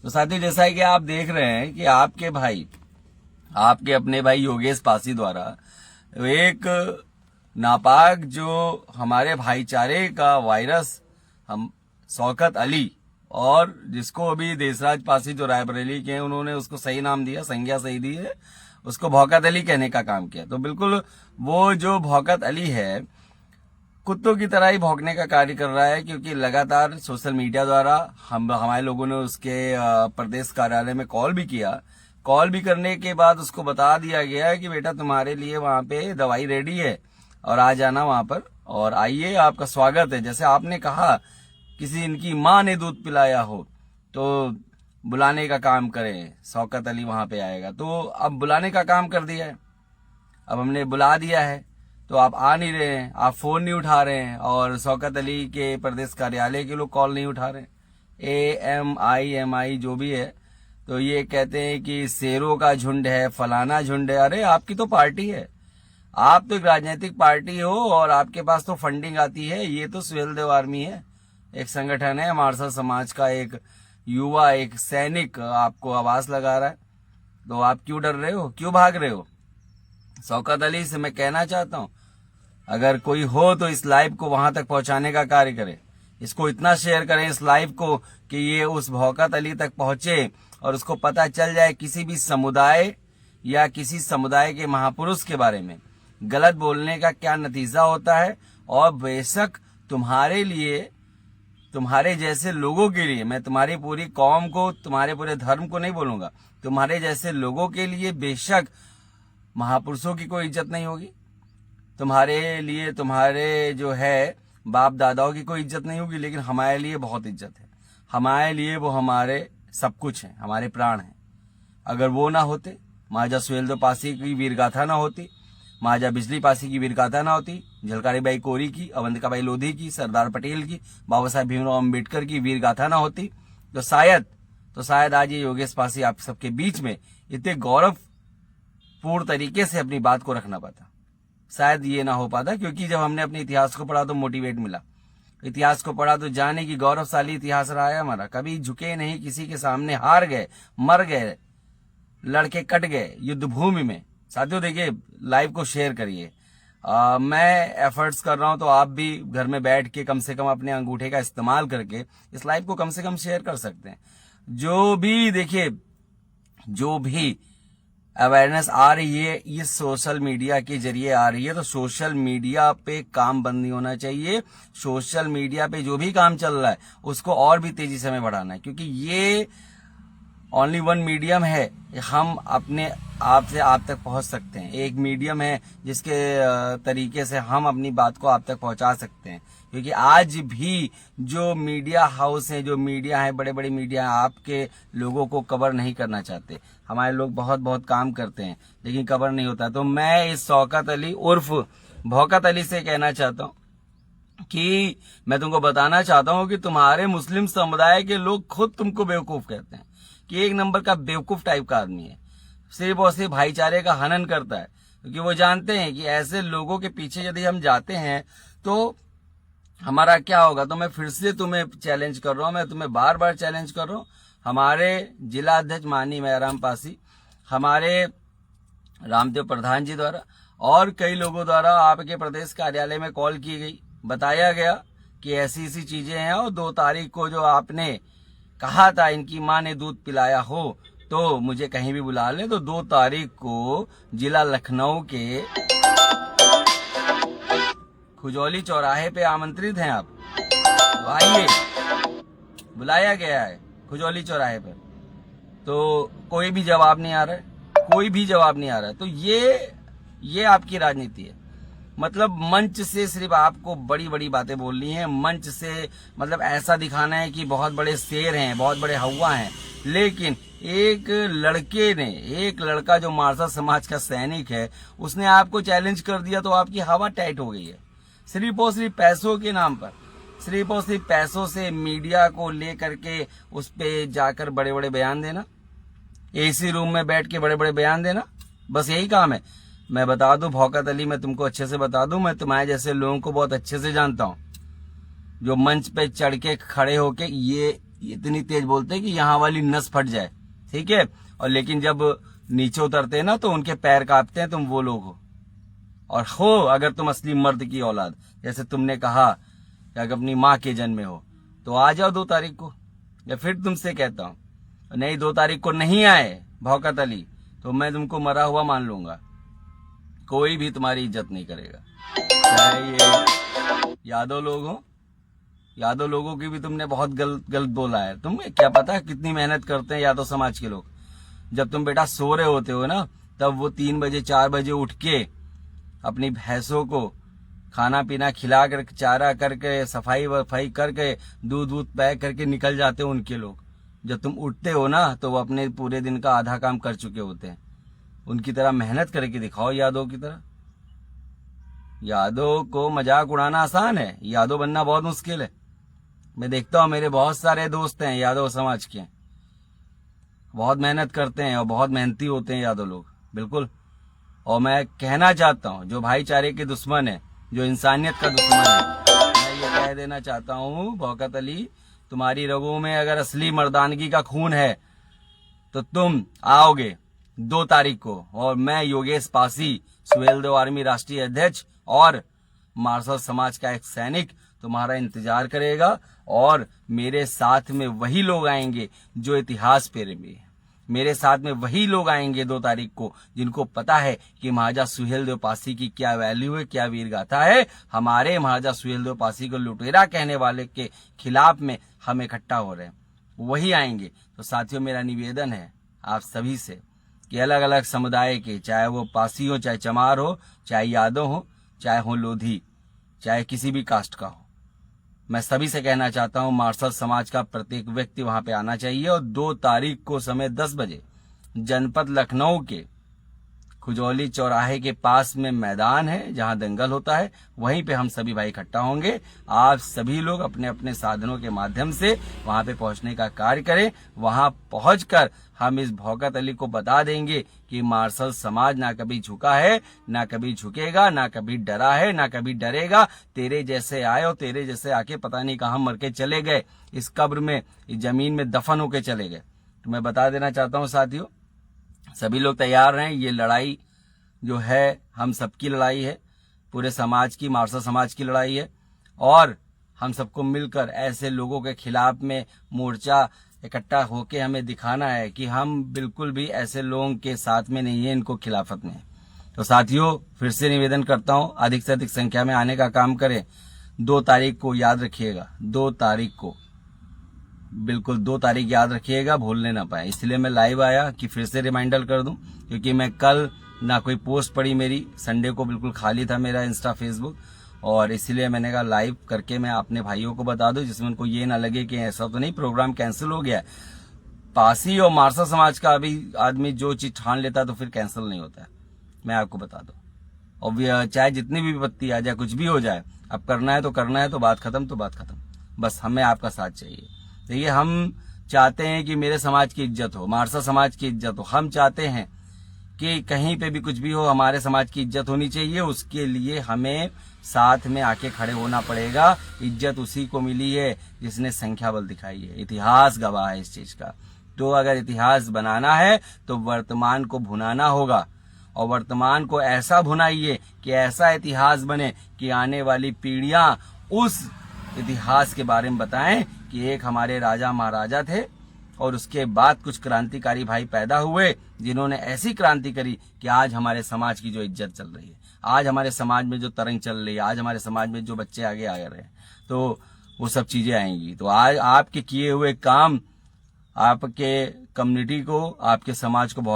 तो साथियों, जैसा है कि आप देख रहे हैं कि आपके अपने भाई योगेश पासी द्वारा एक नापाक जो हमारे भाईचारे का वायरस हम शौकत अली, और जिसको अभी देशराज पासी जो रायबरेली के हैं उन्होंने उसको सही नाम दिया, संज्ञा सही दी है, उसको भौकत अली कहने का काम किया। तो बिल्कुल वो जो भौकत अली है कुत्तों की तरह ही भौंकने का कार्य कर रहा है, क्योंकि लगातार सोशल मीडिया द्वारा हमारे लोगों ने उसके प्रदेश कार्यालय में कॉल भी किया। कॉल भी करने के बाद उसको बता दिया गया है कि बेटा तुम्हारे लिए वहां पे दवाई रेडी है और आ जाना वहां पर, और आइए, आपका स्वागत है। जैसे आपने कहा किसी इनकी माँ ने दूध पिलाया हो तो बुलाने का काम करें, शौकत अली वहां पे आएगा। तो अब बुलाने का काम कर दिया है, अब हमने बुला दिया है तो आप आ नहीं रहे हैं, आप फोन नहीं उठा रहे हैं, और शौकत अली के प्रदेश कार्यालय के लोग कॉल नहीं उठा रहे हैं। AMI जो भी है, तो ये कहते हैं कि शेरों का झुंड है, फलाना झुंड है। अरे आपकी तो पार्टी है, आप तो एक राजनीतिक पार्टी हो और आपके पास तो फंडिंग आती है। ये तो सुहेलदेव आर्मी है, एक संगठन है, मारसा समाज का एक युवा, एक सैनिक आपको आवाज लगा रहा है। तो आप क्यों डर रहे हो, क्यों भाग रहे हो? शौकत अली से मैं कहना चाहता हूं, अगर कोई हो तो इस लाइव को वहां तक पहुंचाने का कार्य करें, इसको इतना शेयर करें इस लाइव को कि ये उस भौकत अली तक पहुंचे और उसको पता चल जाए किसी भी समुदाय या किसी समुदाय के महापुरुष के बारे में गलत बोलने का क्या नतीजा होता है। और बेशक तुम्हारे लिए, तुम्हारे जैसे लोगों के लिए, मैं तुम्हारी पूरी कौम को, तुम्हारे पूरे धर्म को नहीं बोलूंगा, तुम्हारे जैसे लोगों के लिए बेशक महापुरुषों की कोई इज्जत नहीं होगी, तुम्हारे लिए तुम्हारे जो है बाप दादाओं की कोई इज्जत नहीं होगी, लेकिन हमारे लिए बहुत इज्जत है। हमारे लिए वो हमारे सब कुछ है, हमारे प्राण हैं। अगर वो ना होते, महाराजा सुहेलदेव पासी की वीरगाथा ना होती, महाराजा बिजली पासी की वीरगाथा ना होती, झलकारी बाई कोरी की, अवंतिका बाई लोधी की, सरदार पटेल की, बाबा साहेब भीमराव अम्बेडकर की वीरगाथा ना होती, तो शायद आज ये योगेश पासी आप सबके बीच में इतने गौरवपूर्ण तरीके से अपनी बात को रखना पाता। शायद ये ना हो पाता, क्योंकि जब हमने अपने इतिहास को पढ़ा तो मोटिवेट मिला। इतिहास को पढ़ा तो जाने की गौरवशाली इतिहास रहा है हमारा। कभी झुके नहीं किसी के सामने, हार गए, मर गए, लड़के कट गए युद्ध भूमि में। साथियों देखिए, लाइव को शेयर करिए। मैं एफर्ट्स कर रहा हूं, तो आप भी घर में बैठ के कम से कम अपने अंगूठे का इस्तेमाल करके इस लाइव को कम से कम शेयर कर सकते हैं। जो भी देखिए, जो भी अवेयरनेस आ रही है ये सोशल मीडिया के जरिए आ रही है, तो सोशल मीडिया पे काम बंद नहीं होना चाहिए। सोशल मीडिया पे जो भी काम चल रहा है उसको और भी तेजी से हमें बढ़ाना है, क्योंकि ये ओनली वन मीडियम है, हम अपने आप से आप तक पहुंच सकते हैं। एक मीडियम है जिसके तरीके से हम अपनी बात को आप तक पहुंचा सकते हैं। क्योंकि आज भी जो मीडिया हाउस है, जो मीडिया है, बड़े बड़े मीडिया है, आपके लोगों को कवर नहीं करना चाहते। हमारे लोग बहुत बहुत काम करते हैं लेकिन कवर नहीं होता। तो मैं इस शौकत अली उर्फ भौकत अली से कहना चाहता हूं कि मैं तुमको बताना चाहता हूं कि तुम्हारे मुस्लिम समुदाय के लोग खुद तुमको बेवकूफ कहते हैं कि एक नंबर का बेवकूफ टाइप का आदमी है, सिर्फ और सिर्फ भाईचारे का हनन करता है। क्योंकि वो जानते हैं कि ऐसे लोगों के पीछे यदि हम जाते हैं तो हमारा क्या होगा। तो मैं फिर से तुम्हें चैलेंज कर रहा हूं, मैं तुम्हें बार बार चैलेंज कर रहा हूं। हमारे जिला अध्यक्ष माननीय मैराम पासी, हमारे रामदेव प्रधान जी द्वारा और कई लोगों द्वारा आपके प्रदेश कार्यालय में कॉल की गई, बताया गया कि ऐसी ऐसी चीजें हैं, और 2 तारीख को जो आपने कहा था इनकी माँ ने दूध पिलाया हो तो मुझे कहीं भी बुला लें। तो 2 तारीख को जिला लखनऊ के खुजौली चौराहे पे आमंत्रित हैं आप, तो आइए, बुलाया गया है खुजौली चौराहे पे। तो कोई भी जवाब नहीं आ रहा है, कोई भी जवाब नहीं आ रहा है। तो ये आपकी राजनीति है। मतलब मंच से सिर्फ आपको बड़ी बड़ी बातें बोलनी है, मंच से मतलब ऐसा दिखाना है कि बहुत बड़े शेर हैं, बहुत बड़े हवा हैं। लेकिन एक लड़का जो मारसा समाज का सैनिक है, उसने आपको चैलेंज कर दिया तो आपकी हवा टाइट हो गई है। सिर्फ और सिर्फ पैसों के नाम पर, सिर्फ और सिर्फ पैसों से मीडिया को लेकर के उस पे जाकर बड़े बड़े बयान देना, एसी रूम में बैठ के बड़े बड़े बयान देना, बस यही काम है। मैं बता दूं भौकत अली, मैं तुमको अच्छे से बता दूं, मैं तुम्हारे जैसे लोगों को बहुत अच्छे से जानता हूं, जो मंच पे चढ़ के खड़े होके इतनी तेज बोलते हैं कि यहाँ वाली नस फट जाए, ठीक है। और लेकिन जब नीचे उतरते हैं ना तो उनके पैर कांपते हैं। तुम वो लोग हो, और हो अगर तुम असली मर्द की औलाद, जैसे तुमने कहा कि अगर अपनी माँ के जन्म में हो तो आ जाओ 2 तारीख को। या फिर तुमसे कहता हूं नहीं 2 तारीख को नहीं आए भौकत अली तो मैं तुमको मरा हुआ मान लूंगा, कोई भी तुम्हारी इज्जत नहीं करेगा। चाहे ये यादव लोग हो, यादव लोगों की भी तुमने बहुत गलत बोला है। तुम्हें क्या पता कितनी मेहनत करते हैं यादव समाज के लोग। जब तुम बेटा सो रहे होते हो ना तब वो 3 बजे 4 बजे उठ के अपनी भैंसों को खाना पीना खिला कर, चारा करके, सफाई वफाई करके, दूध वूध पैक करके निकल जाते हो उनके लोग। जब तुम उठते हो ना तो वो अपने पूरे दिन का आधा काम कर चुके होते हैं। उनकी तरह मेहनत करके दिखाओ यादव की तरह। यादव को मजाक उड़ाना आसान है, यादव बनना बहुत मुश्किल है। मैं देखता हूं मेरे बहुत सारे दोस्त हैं यादव समाज के, बहुत मेहनत करते हैं और बहुत मेहनती होते हैं यादव लोग, बिल्कुल। और मैं कहना चाहता हूं जो भाईचारे के दुश्मन है, जो इंसानियत का दुश्मन है, मैं ये कह देना चाहता हूं भौकत अली, तुम्हारी रगों में अगर असली मर्दानगी का खून है तो तुम आओगे 2 तारीख को, और मैं योगेश पासी, सुहेलदेव आर्मी राष्ट्रीय अध्यक्ष और मार्शल समाज का एक सैनिक तुम्हारा इंतजार करेगा। और मेरे साथ में वही लोग आएंगे जो इतिहास प्रेमी है। मेरे साथ में वही लोग आएंगे 2 तारीख को जिनको पता है कि महाराजा सुहेलदेव पासी की क्या वैल्यू है, क्या वीर गाथा है। हमारे महाराजा सुहेलदेव पासी को लुटेरा कहने वाले के खिलाफ में हम इकट्ठा हो रहे हैं, वही आएंगे। तो साथियों मेरा निवेदन है आप सभी से कि अलग अलग समुदाय के, चाहे वो पासी हो, चाहे चमार हो, चाहे यादव हो, चाहे हो लोधी, चाहे किसी भी कास्ट का हो, मैं सभी से कहना चाहता हूं मार्शल समाज का प्रत्येक व्यक्ति वहां पे आना चाहिए। और 2 तारीख को समय 10 बजे जनपद लखनऊ के खुजौली चौराहे के पास में मैदान है जहां दंगल होता है, वहीं पे हम सभी भाई इकट्ठा होंगे। आप सभी लोग अपने अपने साधनों के माध्यम से वहां पे पहुंचने का कार्य करें। वहां पहुंचकर हम इस भौकत अली को बता देंगे कि मार्शल समाज ना कभी झुका है, ना कभी झुकेगा, ना कभी डरा है, ना कभी डरेगा। तेरे जैसे आए और तेरे जैसे आके पता नहीं कहां मर के चले गए, इस कब्र में, इस जमीन में दफन होके चले गए। तो मैं बता देना चाहता हूं साथियों, सभी लोग तैयार रहें। ये लड़ाई जो है हम सबकी लड़ाई है, पूरे समाज की, मार्शल समाज की लड़ाई है। और हम सबको मिलकर ऐसे लोगों के खिलाफ में मोर्चा इकट्ठा होके हमें दिखाना है कि हम बिल्कुल भी ऐसे लोगों के साथ में नहीं है, इनको खिलाफत में। तो साथियों फिर से निवेदन करता हूं अधिक से अधिक संख्या में आने का काम करें। 2 तारीख को याद रखिएगा, 2 तारीख को, बिल्कुल 2 तारीख याद रखिएगा, भूलने ना पाए। इसलिए मैं लाइव आया कि फिर से रिमाइंडर कर दूं, क्योंकि मैं कल ना कोई पोस्ट पड़ी मेरी, संडे को बिल्कुल खाली था मेरा इंस्टा फेसबुक, और इसलिए मैंने कहा लाइव करके मैं अपने भाइयों को बता दूं, जिसमें उनको ये ना लगे कि ऐसा तो नहीं प्रोग्राम कैंसिल हो गया। पासी और मार्शल समाज का अभी आदमी जो चीज ठान लेता है तो फिर कैंसिल नहीं होता है, मैं आपको बता दूं। और चाहे जितनी भी विपत्ति आ जाए, कुछ भी हो जाए, अब करना है तो करना है, तो बात खत्म, तो बात खत्म। बस हमें आपका साथ चाहिए। देखिए हम चाहते हैं कि मेरे समाज की इज्जत हो, मार्शल समाज की इज्जत हो। हम चाहते हैं कि कहीं पे भी कुछ भी हो हमारे समाज की इज्जत होनी चाहिए। उसके लिए हमें साथ में आके खड़े होना पड़ेगा। इज्जत उसी को मिली है जिसने संख्या बल दिखाई है, इतिहास गवाह है इस चीज का। तो अगर इतिहास बनाना है तो वर्तमान को भुनाना होगा, और वर्तमान को ऐसा भुनाइए कि ऐसा इतिहास बने कि आने वाली पीढ़ियां उस इतिहास के बारे में बताएं कि एक हमारे राजा महाराजा थे और उसके बाद कुछ क्रांतिकारी भाई पैदा हुए जिन्होंने ऐसी क्रांति करी कि आज हमारे समाज की जो इज्जत चल रही है, आज हमारे समाज में जो तरंग चल रही है, आज हमारे समाज में जो बच्चे आगे आ रहे हैं, तो वो सब चीजें आएंगी। तो आज आपके किए हुए काम आपके कम्युनिटी को, आपके समाज को बहुत